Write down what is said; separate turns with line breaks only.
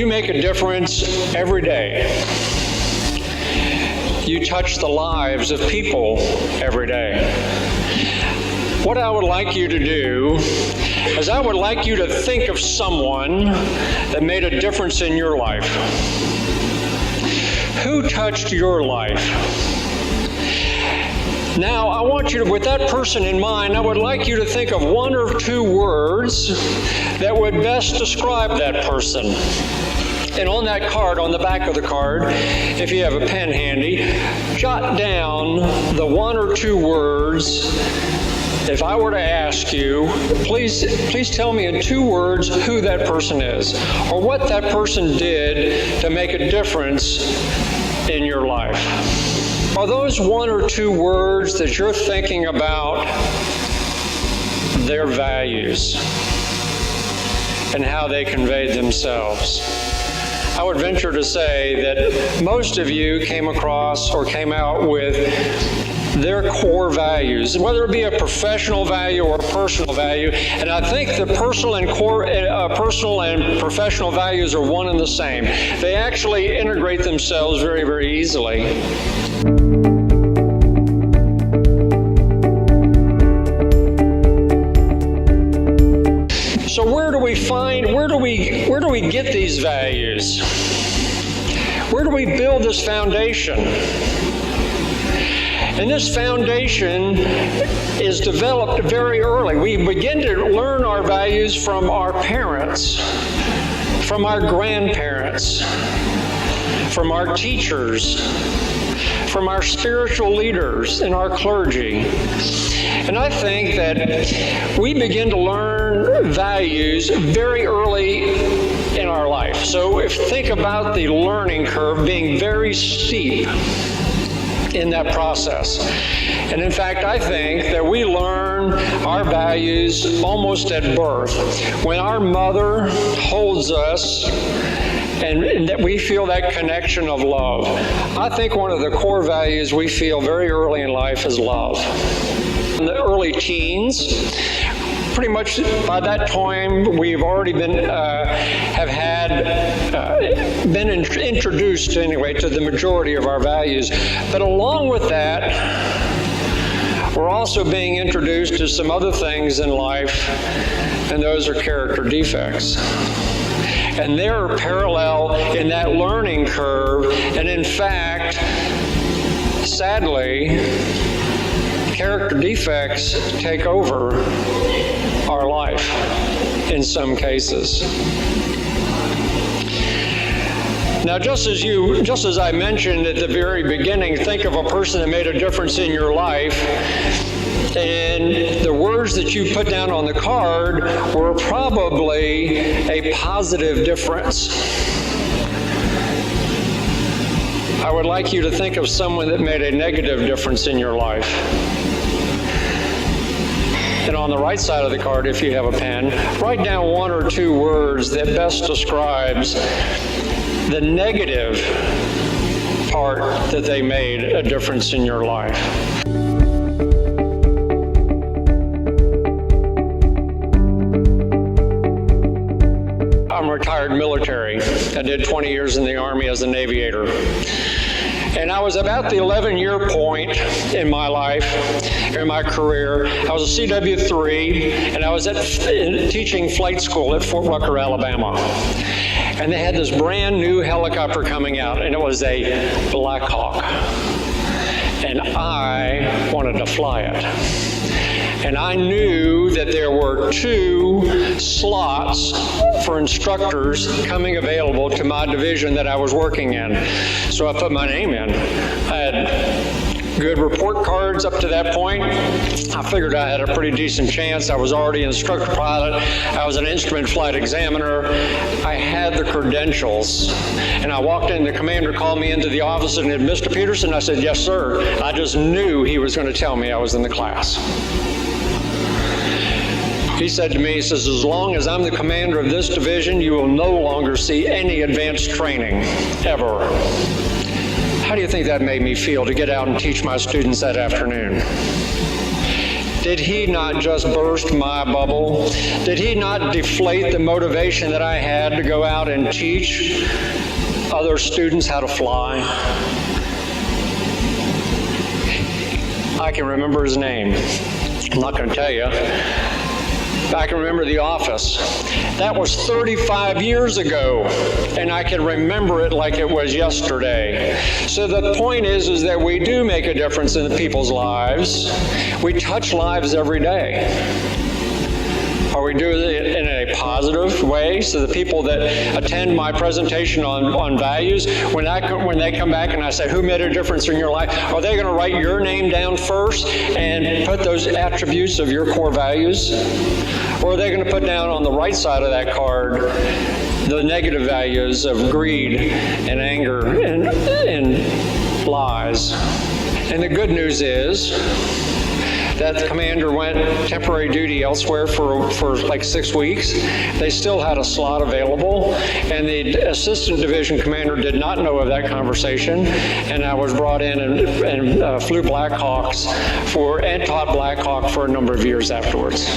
You make a difference every day. You touch the lives of people every day. What I would like you to do is I would like you to think of someone that made a difference in your life. Who touched your life? Now, I want you to, with that person in mind, I would like you to think of one or two words that would best describe that person. And on that card, on the back of the card, if you have a pen handy, jot down the one or two words. If I were to ask you, please tell me in 2 words who that person is, or what that person did to make a difference in your life. Are those 1 or 2 words that you're thinking about their values and how they conveyed themselves? I would venture to say that most of you came across or came out with their core values, whether it be a professional value or a personal value. And I think the personal and professional values are one and the same. They actually integrate themselves very, very easily. So where do we get these values? Where do we build this foundation? And this foundation is developed very early. We begin to learn our values from our parents, from our grandparents, from our teachers, from our spiritual leaders and our clergy. And I think that we begin to learn values very early in our life. So think about the learning curve being very steep in that process. And in fact, I think that we learn our values almost at birth. When our mother holds us and that we feel that connection of love. I think one of the core values we feel very early in life is love. In the early teens, pretty much by that time, we've already been introduced anyway to the majority of our values. But along with that, we're also being introduced to some other things in life, and those are character defects. And they're parallel in that learning curve, and in fact, sadly, character defects take over our life in some cases. Now, just as I mentioned at the very beginning, think of a person that made a difference in your life, and the words that you put down on the card were probably a positive difference. I would like you to think of someone that made a negative difference in your life. And on the right side of the card, if you have a pen, write down 1 or 2 words that best describes the negative part that they made a difference in your life. I'm retired military. I did 20 years in the Army as an aviator. And I was about the 11-year point in my life, in my career. I was a CW3, and I was teaching flight school at Fort Rucker, Alabama. And they had this brand new helicopter coming out, and it was a Black Hawk. And I wanted to fly it. And I knew that there were 2 slots for instructors coming available to my division that I was working in. So I put my name in. I had good report cards up to that point. I figured I had a pretty decent chance. I was already an instructor pilot. I was an instrument flight examiner. I had the credentials. And I walked in, the commander called me into the office and said, "Mr. Petersen?" I said, "Yes, sir." I just knew he was going to tell me I was in the class. He said to me, he says, "As long as I'm the commander of this division, you will no longer see any advanced training, ever." How do you think that made me feel to get out and teach my students that afternoon? Did he not just burst my bubble? Did he not deflate the motivation that I had to go out and teach other students how to fly? I can remember his name. I'm not going to tell you. I can remember the office. That was 35 years ago, and I can remember it like it was yesterday. So the point is that we do make a difference in people's lives. We touch lives every day. Are we doing it in a positive way? So the people that attend my presentation on values, when they come back and I say, who made a difference in your life, are they going to write your name down first and put those attributes of your core values? Or are they going to put down on the right side of that card the negative values of greed and anger and lies? And the good news is that the commander went temporary duty elsewhere for like 6 weeks. They still had a slot available, and the assistant division commander did not know of that conversation, and I was brought in and flew Blackhawks and taught Blackhawk for a number of years afterwards.